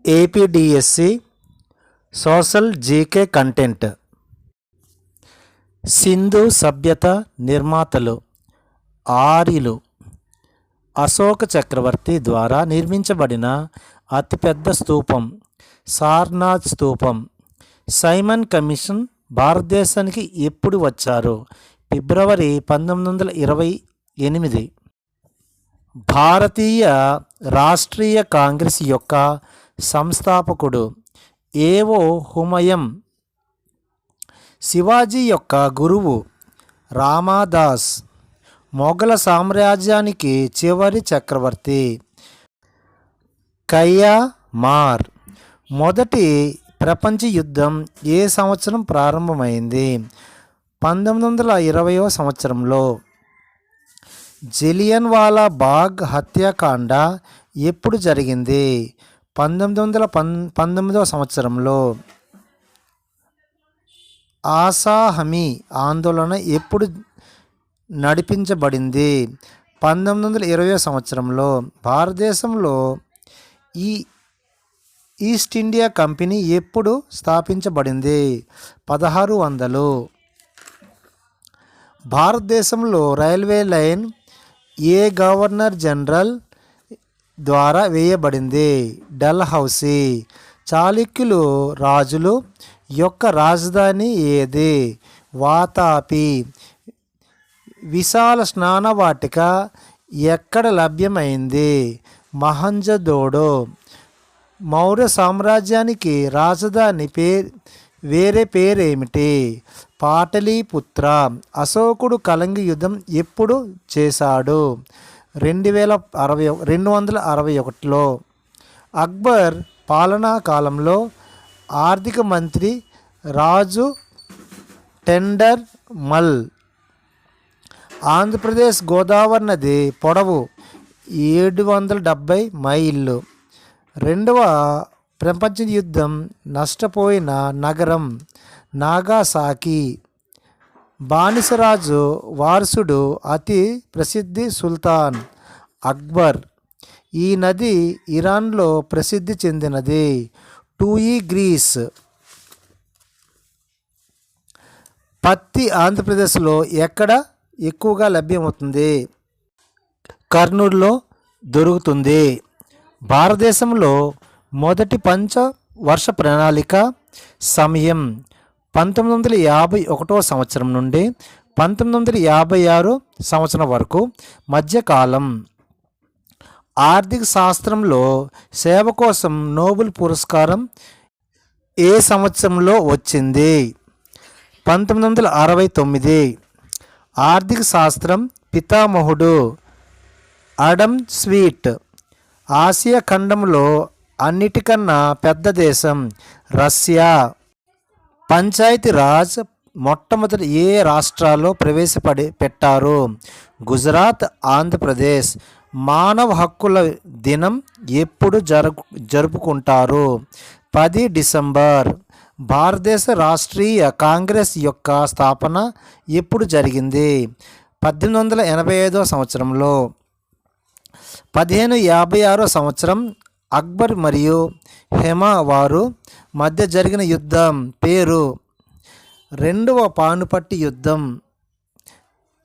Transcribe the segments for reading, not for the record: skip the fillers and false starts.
APDSC social GK content. Sindhu సభ్యత నిర్మాతలు ఆర్యులు. అశోక చక్రవర్తి ద్వారా నిర్మించబడిన అతిపెద్ద స్తూపం సారనాథ్ స్తూపం. సైమన్ కమిషన్ భారతదేశానికి ఎప్పుడు వచ్చారు? ఫిబ్రవరి 1928. భారతీయ రాష్ట్రీయ కాంగ్రెస్ యొక్క సంస్థాపకుడు ఏవో హుమయూన్. శివాజీ యొక్క గురువు రామదాస్. మొఘల సామ్రాజ్యానికి చివరి చక్రవర్తి కయ్యమార్. మొదటి ప్రపంచ యుద్ధం ఏ సంవత్సరం ప్రారంభమైంది? 1920వ సంవత్సరంలో. జలియన్వాలా బాగ్ హత్యాకాండ ఎప్పుడు జరిగింది? 1919వ సంవత్సరంలో. అసాహమీ ఆందోళన ఎప్పుడు నడిపించబడింది? 1920వ సంవత్సరంలో. భారతదేశంలో ఈస్ట్ ఇండియా కంపెనీ ఎప్పుడు స్థాపించబడింది? 1600. భారతదేశంలో రైల్వే లైన్ ఏ గవర్నర్ జనరల్ ద్వారా వేయబడింది? డల్హౌసీ. చాళుక్యులు రాజులు యొక్క రాజధాని ఏది? వాతాపి. విశాల స్నానవాటిక ఎక్కడ లభ్యమైంది? మహంజోదడో. మౌర్య సామ్రాజ్యానికి రాజధాని వేరే పేరేమిటి? పాటలీపుత్ర. అశోకుడు కళింగ యుద్ధం ఎప్పుడు చేశాడు? 261లో. అక్బర్ పాలనా కాలంలో ఆర్థిక మంత్రి రాజు టెండర్ మల్. ఆంధ్రప్రదేశ్ గోదావరి నది పొడవు 770 మైళ్ళు. రెండవ ప్రపంచ యుద్ధం నష్టపోయిన నగరం నాగాసాకి. బానిసరాజు వారసుడు అతి ప్రసిద్ధి సుల్తాన్ అక్బర్. ఈ నది ఇరాన్లో ప్రసిద్ధి చెందినది. టూయిగ్రీస్. పత్తి ఆంధ్రప్రదేశ్లో ఎక్కడ ఎక్కువగా లభ్యమవుతుంది? కర్నూలులో దొరుకుతుంది. భారతదేశంలో మొదటి పంచవర్ష ప్రణాళిక సమయం 1951వ సంవత్సరం నుండి 1956 సంవత్సరం వరకు మధ్యకాలం. ఆర్థిక శాస్త్రంలో సేవ కోసం నోబెల్ పురస్కారం ఏ సంవత్సరంలో వచ్చింది? 1969. ఆర్థిక శాస్త్రం పితామహుడు అడమ్ స్మిత్. ఆసియా ఖండంలో అన్నిటికన్నా పెద్ద దేశం రష్యా. పంచాయతీ రాజ్ మొట్టమొదటి ఏ రాష్ట్రాల్లో పెట్టారు? గుజరాత్, ఆంధ్రప్రదేశ్. మానవ హక్కుల దినం ఎప్పుడు జరుపుకుంటారు? 10 డిసెంబర్. భారతదేశ రాష్ట్రీయ కాంగ్రెస్ యొక్క స్థాపన ఎప్పుడు జరిగింది? 1885వ సంవత్సరంలో. 1556వ సంవత్సరం అక్బర్ మరియు హుమా వారు మధ్య జరిగిన యుద్ధం పేరు? రెండవ పానుపట్టి యుద్ధం.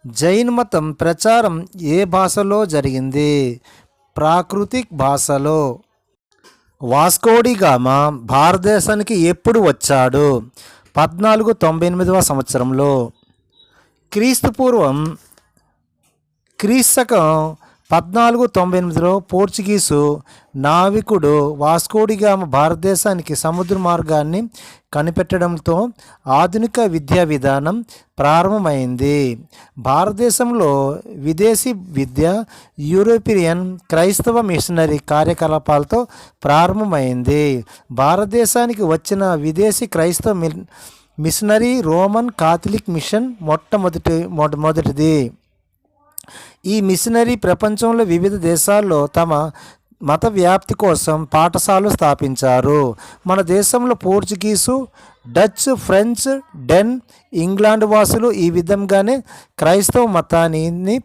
జైన్ మతం ప్రచారం ఏ భాషలో జరిగింది? ప్రాకృతిక్ భాషలో. వాస్కోడిగామా భారతదేశానికి ఎప్పుడు వచ్చాడు? 1498వ సంవత్సరంలో. క్రీస్తుపూర్వం క్రీస్తకం 1498లో పోర్చుగీసు నావికుడు వాస్కోడిగామా భారతదేశానికి సముద్ర మార్గాన్ని కనిపెట్టడంతో ఆధునిక విద్యా విధానం ప్రారంభమైంది. భారతదేశంలో విదేశీ విద్య యూరోపియన్ క్రైస్తవ మిషనరీ కార్యకలాపాలతో ప్రారంభమైంది. భారతదేశానికి వచ్చిన విదేశీ క్రైస్తవ మిషనరీ రోమన్ కాథలిక్ మిషన్ మొట్టమొదటిది. ఈ మిషనరీ ప్రపంచంలో వివిధ దేశాల్లో తమ మత వ్యాప్తి కోసం పాఠశాలలు స్థాపించారు. మన దేశంలో పోర్చుగీసు, డచ్, ఫ్రెంచ్, డెన్, ఇంగ్లాండ్ వాసులు ఈ విధంగానే క్రైస్తవ మతాన్ని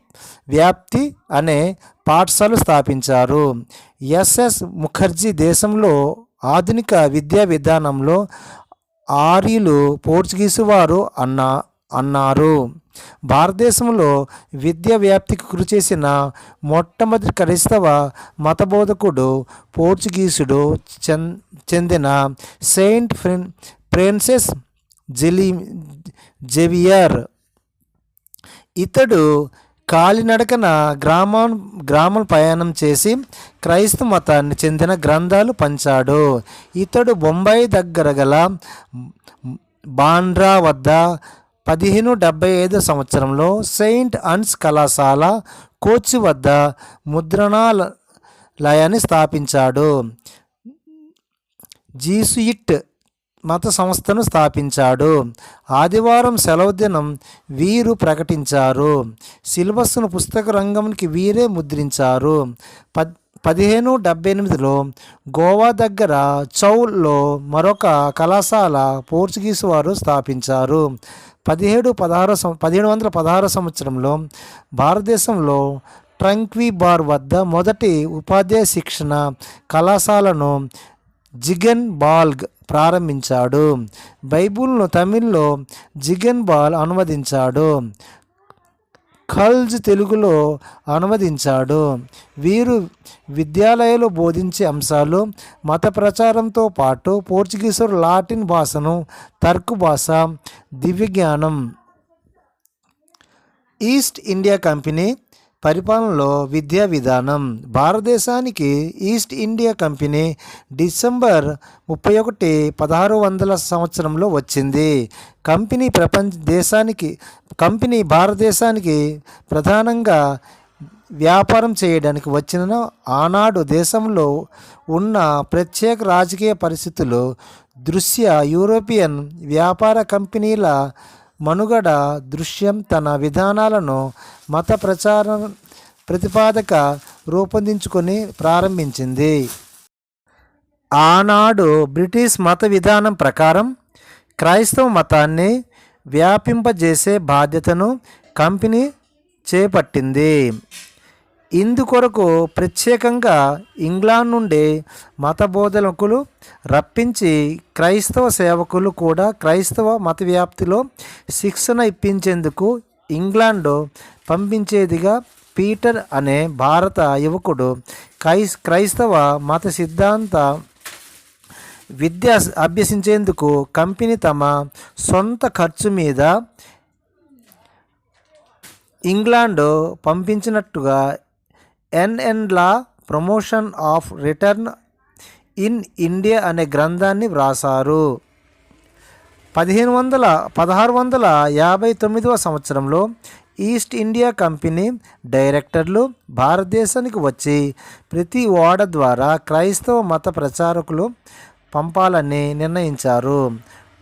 వ్యాప్తి అనే పాఠశాలలు స్థాపించారు. ఎస్ఎస్ ముఖర్జీ దేశంలో ఆధునిక విద్యా విధానంలో ఆర్యులు పోర్చుగీసు వారు అన్నారు. భారతదేశంలో విద్యా వ్యాప్తికి కృషి చేసిన మొట్టమొదటి క్రైస్తవ మతబోధకుడు పోర్చుగీసుడు చెందిన సెయింట్ ఫ్రాన్సిస్ జేవియర్. ఇతడు కాలినడకన గ్రామం ప్రయాణం చేసి క్రైస్తవ మతాన్ని చెందిన గ్రంథాలు పంచాడు. ఇతడు బొంబాయి దగ్గర గల బాండ్రా వద్ద 1575 సంవత్సరంలో సెయింట్ అన్స్ కళాశాల, కోచి వద్ద ముద్రణాలయాన్ని స్థాపించాడు. జీసుయిట్ మత సంస్థను స్థాపించాడు. ఆదివారం సెలవు దినం వీరు ప్రకటించారు. సిలబస్ను పుస్తక రంగంకి వీరే ముద్రించారు. 1578లో గోవా దగ్గర చౌల్లో మరొక కళాశాల పోర్చుగీసు వారు స్థాపించారు. 1716 సంవత్సరంలో భారతదేశంలో ట్రంక్వీబార్ వద్ద మొదటి ఉపాధ్యాయ శిక్షణ కళాశాలను జిగన్ బాల్గ్ ప్రారంభించాడు. బైబిల్ను తమిళ్లో జిగన్ బాల్ అనువదించాడు. ఖల్జ్ తెలుగులో అనువదించాడు. వీరు విద్యాలయాలు బోధించే అంశాలు మత ప్రచారంతో పాటు పోర్చుగీసు, లాటిన్ భాషను, టర్కు భాష, దివ్యజ్ఞానం. ఈస్ట్ ఇండియా కంపెనీ పరిపాలనలో విద్యా విధానం. భారతదేశానికి ఈస్ట్ ఇండియా కంపెనీ డిసెంబర్ 31, 1600 సంవత్సరంలో వచ్చింది. కంపెనీ భారతదేశానికి ప్రధానంగా వ్యాపారం చేయడానికి వచ్చిన ఆనాడు దేశంలో ఉన్న ప్రత్యేక రాజకీయ పరిస్థితులు దృష్ట్యా యూరోపియన్ వ్యాపార కంపెనీల మనుగడ దృశ్యం తన విధానాలను మత ప్రతిపాదక రూపొందించుకొని ప్రారంభించింది. ఆనాడు బ్రిటిష్ మత విధానం ప్రకారం క్రైస్తవ మతాన్ని వ్యాపింపజేసే బాధ్యతను కంపెనీ చేపట్టింది. ఇందుకొరకు ప్రత్యేకంగా ఇంగ్లాండ్ నుండి మత బోధకులు రప్పించి క్రైస్తవ సేవకులు కూడా క్రైస్తవ మత వ్యాప్తిలో శిక్షణ ఇప్పించేందుకు ఇంగ్లాండ్ పంపించేదిగా పీటర్ అనే భారత యువకుడు క్రైస్తవ మత సిద్ధాంత విద్య అభ్యసించేందుకు కంపెనీ తమ సొంత ఖర్చు మీద ఇంగ్లాండ్ పంపించినట్టుగా లా promotion of return in India అనే గ్రంథాన్ని వ్రాసారు. 1659 సంవత్సరంలో ఈస్ట్ ఇండియా కంపెనీ డైరెక్టర్లు భారతదేశానికి వచ్చి ప్రతి ఓడ ద్వారా క్రైస్తవ మత ప్రచారకులు పంపాలని నిర్ణయించారు.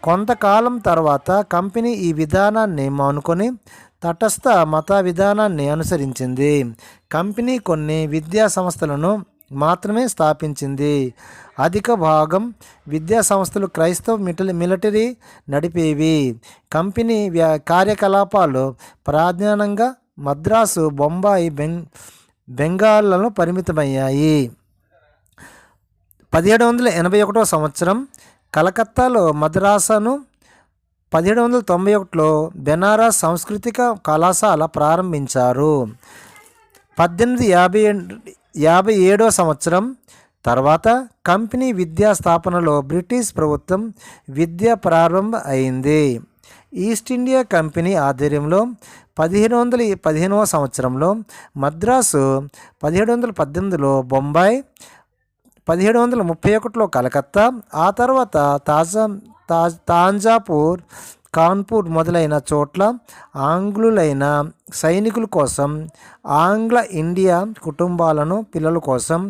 కొంతకాలం తర్వాత కంపెనీ ఈ విధానాన్ని మానుకొని తటస్థ మత విధానాన్ని అనుసరించింది. కంపెనీ కొన్ని విద్యా సంస్థలను మాత్రమే స్థాపించింది. అధిక భాగం విద్యా సంస్థలు క్రైస్తవ మిలిటరీ నడిపేవి. కంపెనీ కార్యకలాపాలు ప్రధానంగా మద్రాసు, బొంబాయి, బెంగాల్లను పరిమితమయ్యాయి. 1781 సంవత్సరం కలకత్తాలో మద్రాసును, 1791లో బెనారస్ సాంస్కృతిక కళాశాల ప్రారంభించారు. 1857 సంవత్సరం తర్వాత కంపెనీ విద్యా స్థాపనలో బ్రిటిష్ ప్రభుత్వం విద్య ప్రారంభం అయింది. ఈస్ట్ ఇండియా కంపెనీ ఆధ్వర్యంలో 1815 సంవత్సరంలో మద్రాసు, 1718లో బొంబాయి, 1731లో కలకత్తా, ఆ తర్వాత తాంజాపూర్, కాన్పూర్ మొదలైన చోట్ల ఆంగ్లులైన సైనికుల కోసం, ఆంగ్ల ఇండియా కుటుంబాలను పిల్లల కోసం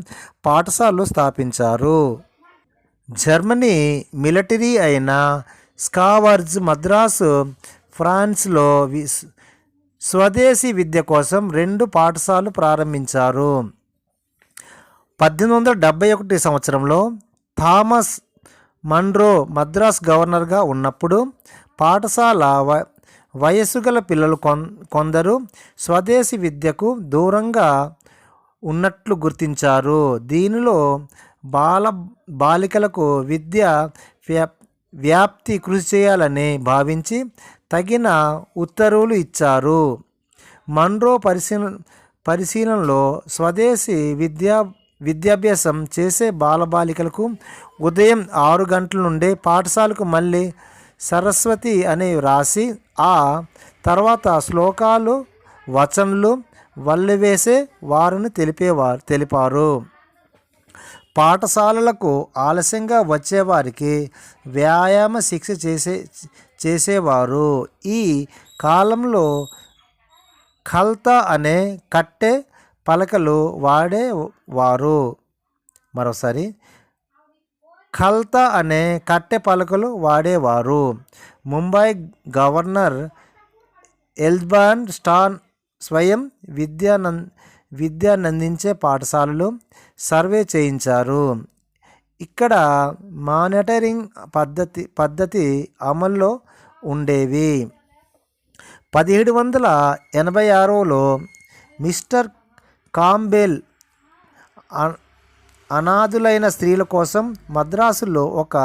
పాఠశాలలు స్థాపించారు. జర్మనీ మిలిటరీ అయిన స్కావర్జ్ మద్రాసు, ఫ్రాన్స్లో స్వదేశీ విద్య కోసం 2 పాఠశాలలు ప్రారంభించారు. 1871 సంవత్సరంలో థామస్ మన్రో మద్రాస్ గవర్నర్గా ఉన్నప్పుడు పాఠశాల వయస్సు గల పిల్లలు కొందరు స్వదేశీ విద్యకు దూరంగా ఉన్నట్లు గుర్తించారు. దీనిలో బాలికలకు విద్య వ్యాప్తి కృషి చేయాలని భావించి తగిన ఉత్తర్వులు ఇచ్చారు. మన్రో పరిశీలనలో స్వదేశీ విద్యాభ్యాసం చేసే బాలబాలికలకు ఉదయం 6 గంటల నుండే పాఠశాలకు మళ్ళీ సరస్వతి అని రాసి ఆ తర్వాత శ్లోకాలు వచనలు వల్లెవేసే వారిని తెలిపారు. పాఠశాలలకు ఆలస్యంగా వచ్చేవారికి వ్యాయామ శిక్ష చేసేవారు. ఈ కాలంలో ఖల్తా అనే కట్టె పలకలు వాడేవారు. మరోసారి ఖల్తా అనే కట్టె పలకలు వాడేవారు. ముంబై గవర్నర్ ఎల్జ్బాన్ స్టాన్ స్వయం విద్యానందించే పాఠశాలలు సర్వే చేయించారు. ఇక్కడ మానిటరింగ్ పద్ధతి అమల్లో ఉండేవి. 1786లో మిస్టర్ కాంబెల్ అనాథులైన స్త్రీల కోసం మద్రాసులో ఒక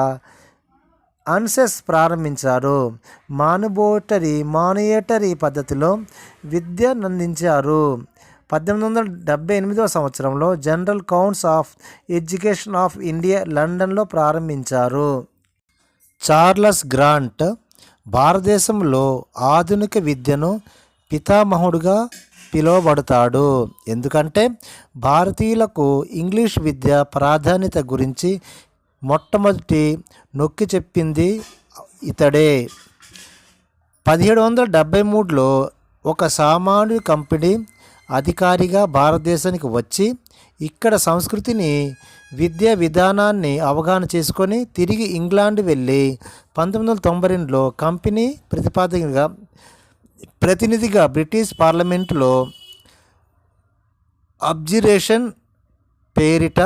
అన్సెస్ ప్రారంభించారు. మానిటరీ పద్ధతిలో విద్యనందించారు. 1878 సంవత్సరంలో general council of education of India లండన్లో ప్రారంభించారు. చార్లెస్ గ్రాంట్ భారతదేశంలో ఆధునిక విద్యను పితామహుడుగా పిలువబడతాడు. ఎందుకంటే భారతీయులకు ఇంగ్లీష్ విద్య ప్రాధాన్యత గురించి మొట్టమొదటి నొక్కి చెప్పింది ఇతడే. 1773లో ఒక సామాన్య కంపెనీ అధికారిగా భారతదేశానికి వచ్చి ఇక్కడ సంస్కృతిని విద్యా విధానాన్ని అవగాహన చేసుకొని తిరిగి ఇంగ్లాండ్ వెళ్ళి 1992లో కంపెనీ ప్రతినిధిగా బ్రిటిష్ పార్లమెంటులో అబ్జర్వేషన్ పేరిట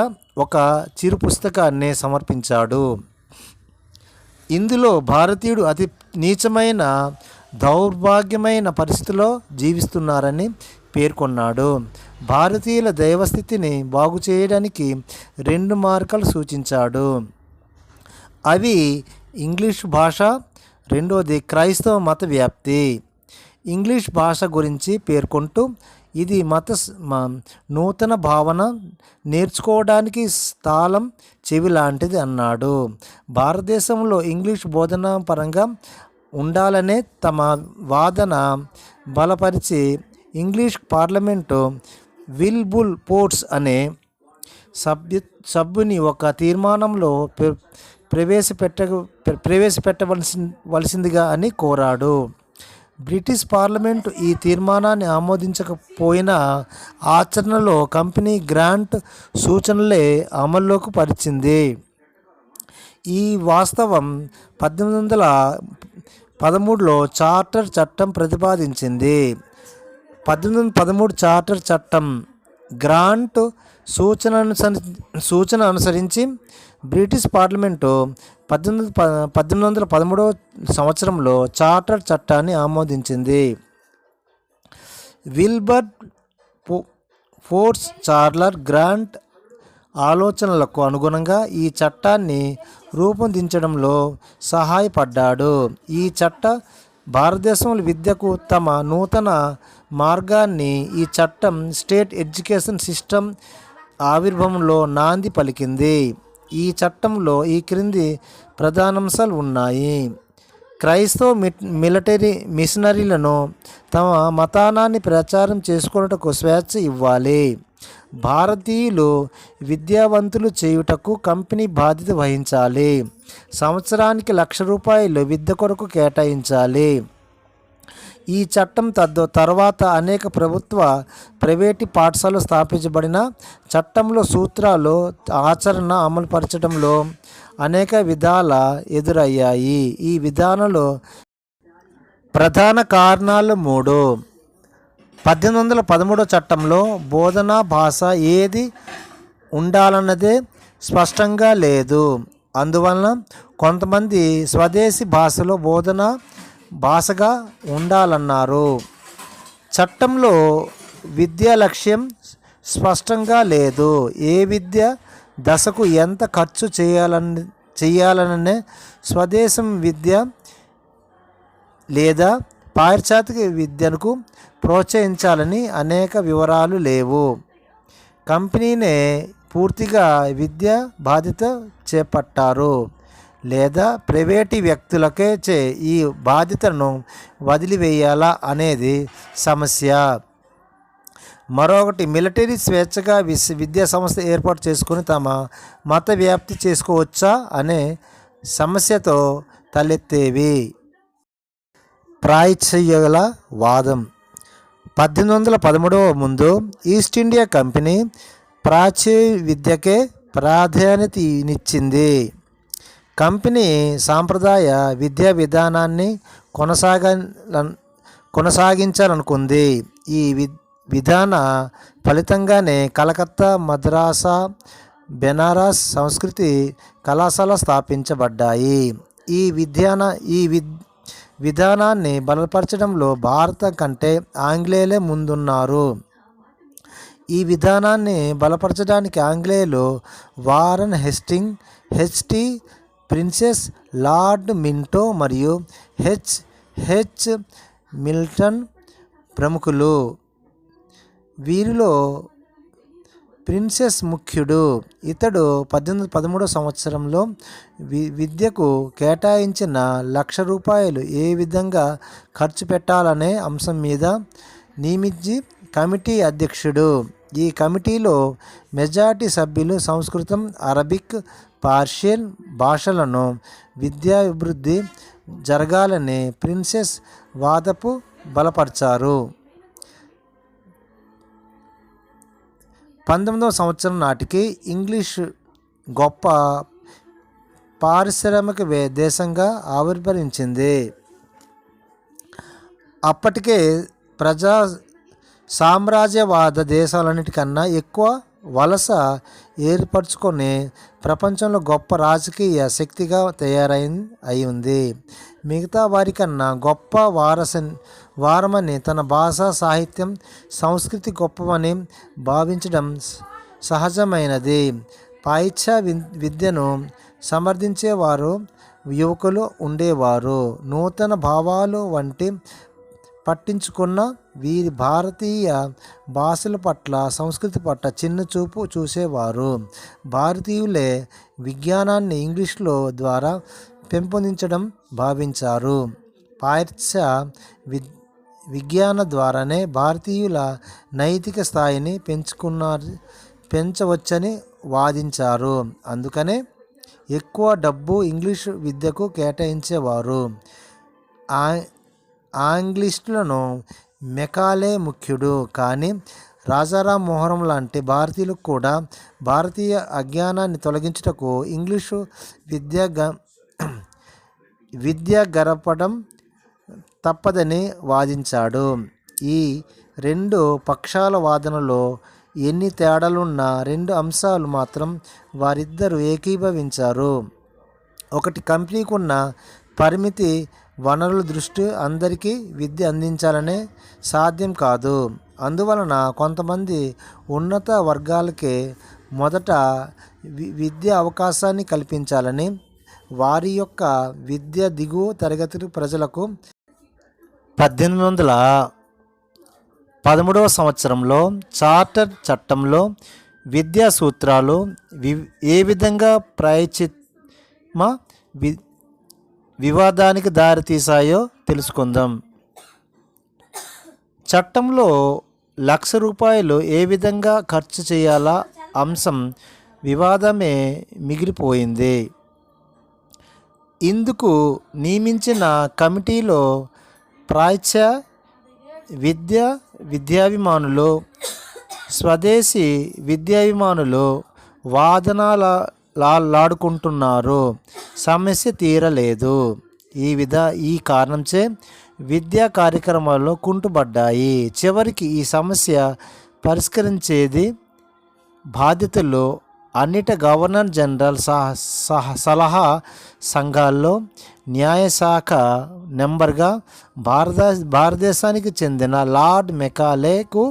ఒక చిరు పుస్తకాన్ని సమర్పించాడు. ఇందులో భారతీయుడు అతి నీచమైన దౌర్భాగ్యమైన పరిస్థితిలో జీవిస్తున్నారని పేర్కొన్నాడు. భారతీయుల దైవస్థితిని బాగు చేయడానికి 2 మార్గాలు సూచించాడు. అవి ఇంగ్లీష్ భాష, రెండోది క్రైస్తవ మత వ్యాప్తి. ఇంగ్లీష్ భాష గురించి పేర్కొంటూ ఇది నూతన భావన నేర్చుకోవడానికి స్థాలం చెవి లాంటిది అన్నాడు. భారతదేశంలో ఇంగ్లీష్ బోధన పరంగా ఉండాలనే తమ వాదన బలపరిచి ఇంగ్లీష్ పార్లమెంటు విల్బుల్ పోర్ట్స్ అనే సభ్యుని ఒక తీర్మానంలో ప్రవేశపెట్టవలసిందిగా అని కోరాడు. బ్రిటిష్ పార్లమెంటు ఈ తీర్మానాన్ని ఆమోదించకపోయినా ఆచరణలో కంపెనీ గ్రాంట్ సూచనలే అమల్లోకి పరిచింది. ఈ వాస్తవం 1813లో చార్టర్ చట్టం ప్రతిపాదించింది. 1813 చార్టర్ చట్టం గ్రాంట్ సూచన అనుసరించి బ్రిటిష్ పార్లమెంటు 1813 సంవత్సరంలో చార్టర్ చట్టాన్ని ఆమోదించింది. విల్బర్ ఫోర్స్ చార్లర్ గ్రాంట్ ఆలోచనలకు అనుగుణంగా ఈ చట్టాన్ని రూపొందించడంలో సహాయపడ్డాడు. ఈ చట్ట భారతదేశంలో విద్యకు తమ నూతన మార్గాన్ని ఈ చట్టం స్టేట్ ఎడ్యుకేషన్ సిస్టమ్ ఆవిర్భావంలో నాంది పలికింది. ఈ చట్టంలో ఈ క్రింది ప్రధానాంశాలు ఉన్నాయి. క్రైస్తవ మిషనరీలను తమ మతానాన్ని ప్రచారం చేసుకున్నటకు స్వేచ్ఛ ఇవ్వాలి. భారతీయులు విద్యావంతులు చేయుటకు కంపెనీ బాధ్యత వహించాలి. సంవత్సరానికి ₹1,00,000 విద్య కొరకు కేటాయించాలి. ఈ చట్టం తర్వాత అనేక ప్రైవేటు పాఠశాలలు స్థాపించబడిన చట్టంలో సూత్రాలు ఆచరణ అమలుపరచడంలో అనేక విధాల ఎదురయ్యాయి. ఈ విధానంలో ప్రధాన కారణాలు 3. 1813 చట్టంలో బోధనా భాష ఏది ఉండాలన్నదే స్పష్టంగా లేదు. అందువలన కొంతమంది స్వదేశీ భాషలో బోధన భాషగా ఉండాలన్నారు. చట్టంలో విద్యా లక్ష్యం స్పష్టంగా లేదు. ఏ విద్య దశకు ఎంత ఖర్చు చేయాలనే స్వదేశం విద్య లేదా పాశ్చాత్య విద్యను ప్రోత్సహించాలని అనేక వివరాలు లేవు. కంపెనీనే పూర్తిగా విద్యా బాధ్యత చేపట్టారు లేదా ప్రైవేటు వ్యక్తులకే ఈ బాధ్యతను వదిలివేయాలా అనేది సమస్య. మరొకటి, మిలిటరీ స్వేచ్ఛగా విద్యా సంస్థ ఏర్పాటు చేసుకుని తమ మత వ్యాప్తి చేసుకోవచ్చా అనే సమస్యతో తలెత్తేవి. ప్రాచ్యల వాదం. 1813 ముందు ఈస్ట్ ఇండియా కంపెనీ ప్రాచ్య విద్యకే ప్రాధాన్యతనిచ్చింది. కంపెనీ సాంప్రదాయ విద్యా విధానాన్ని కొనసాగించాలనుకుంది. ఈ విధాన ఫలితంగానే కలకత్తా, మద్రాసా, బెనారస్ సంస్కృతి కళాశాల స్థాపించబడ్డాయి. ఈ విధానాన్ని బలపరచడంలో భారత కంటే ఆంగ్లేయులే ముందున్నారు. ఈ విధానాన్ని బలపరచడానికి ఆంగ్లేయులు Warren hasty, princess lord Minto మరియు హెచ్ మిల్టన్ ప్రముఖులు. వీరిలో ప్రిన్సెస్ ముఖ్యుడు. ఇతడు 1813 సంవత్సరంలో విద్యకు కేటాయించిన ₹1,00,000 ఏ విధంగా ఖర్చు పెట్టాలనే అంశం మీద నియమించి కమిటీ అధ్యక్షుడు. ఈ కమిటీలో మెజారిటీ సభ్యులు సంస్కృతం, అరబిక్, పర్షియన్ భాషలను విద్యాభివృద్ధి జరగాలని ప్రిన్సెస్ వాదపు బలపరిచారు. 19వ సంవత్సరం నాటికి ఇంగ్లీష్ గొప్ప పారిశ్రామిక దేశంగా ఆవిర్భవించింది. అప్పటికే ప్రజా సామ్రాజ్యవాద దేశాలన్నిటికన్నా ఎక్కువ వలస ఏర్పరచుకొని ప్రపంచంలో గొప్ప రాజకీయ శక్తిగా అయింది. మిగతా వారికన్నా గొప్ప వారమని, తన భాష, సాహిత్యం, సంస్కృతి గొప్పవని భావించడం సహజమైనది. పాశ్చాత్య విద్యను సమర్థించేవారు యువకులు ఉండేవారు. నూతన భావాలు వంటి పట్టించుకున్న వీరి భారతీయ భాషల పట్ల, సంస్కృతి పట్ల చిన్న చూపు చూసేవారు. భారతీయులే విజ్ఞానాన్ని ఇంగ్లీషులో ద్వారా పెంపొందించడం భావించారు. పాశ్చాత్య విజ్ఞాన ద్వారానే భారతీయుల నైతిక స్థాయిని పెంచవచ్చని వాదించారు. అందుకనే ఎక్కువ డబ్బు ఇంగ్లీషు విద్యకు కేటాయించేవారు. ఆంగ్లిస్టులను మెకాలే ముఖ్యుడు. కానీ రాజారాం మోహరం లాంటి భారతీయులకు కూడా భారతీయ అజ్ఞానాన్ని తొలగించుటకు ఇంగ్లీషు విద్య గడపడం తప్పదని వాదించాడు. ఈ రెండు పక్షాల వాదనలో ఎన్ని తేడాలున్నా 2 అంశాలు మాత్రం వారిద్దరూ ఏకీభవించారు. ఒకటి, కంపెనీకి ఉన్న పరిమితి వనరుల దృష్టి అందరికీ విద్య అందించాలనే సాధ్యం కాదు. అందువలన కొంతమంది ఉన్నత వర్గాలకే మొదట విద్య అవకాశాన్ని కల్పించాలని, వారి యొక్క విద్య దిగువ తరగతి ప్రజలకు 1813వ సంవత్సరంలో చార్టర్ చట్టంలో విద్యా సూత్రాలు ఏ విధంగా వివాదానికి దారితీశాయో తెలుసుకుందాం. చట్టంలో ₹1,00,000 ఏ విధంగా ఖర్చు చేయాలా అంశం వివాదమే మిగిలిపోయింది. ఇందుకు నియమించిన కమిటీలో ప్రాచ్య విద్యాభిమానులు, స్వదేశీ విద్యాభిమానులు వాదనలాడుకుంటున్నారు. సమస్య తీరలేదు. ఈ కారణంచే విద్యా కార్యక్రమాల్లో కుంటుపడ్డాయి. చివరికి ఈ సమస్య పరిష్కరించేది బాధ్యతలు అన్నిటి గవర్నర్ జనరల్ సలహా సంఘాల్లో న్యాయశాఖ నెంబర్గా భారతదేశానికి చెందిన లార్డ్ మెకాలేకు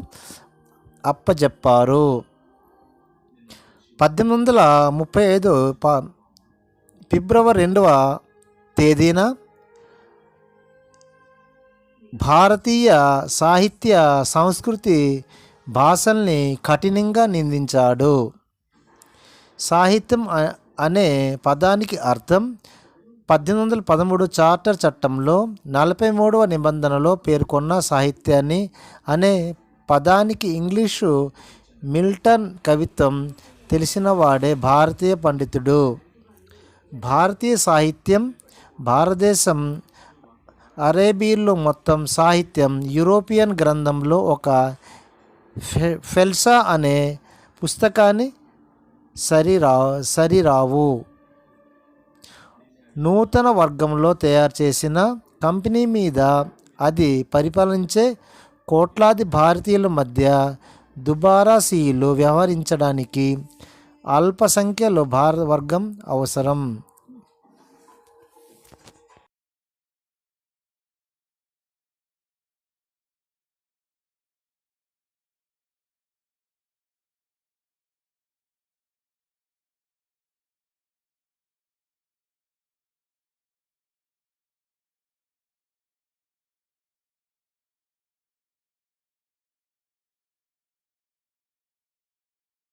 అప్పజెప్పారు. 1835 ఫిబ్రవరి 2వ తేదీన భారతీయ సాహిత్య సంస్కృతి భాషల్ని కఠినంగా నిందించాడు. సాహిత్యం అనే పదానికి అర్థం 1813 చార్టర్ చట్టంలో 43వ నిబంధనలో పేర్కొన్న సాహిత్యాన్ని అనే పదానికి ఇంగ్లీషు మిల్టన్ కవిత్వం తెలిసినవాడే భారతీయ పండితుడు. భారతీయ సాహిత్యం భారతదేశం అరేబియన్లో మొత్తం సాహిత్యం యూరోపియన్ గ్రంథంలో ఒక ఫెల్సా అనే పుస్తకాన్ని సరిరావు నూతన వర్గంలో తయారు చేసిన కంపెనీ మీద అది పరిపాలించే కోట్లాది భారతీయుల మధ్య దుబారాసీలు వ్యవహరించడానికి అల్పసంఖ్యలో భారత వర్గం అవసరం.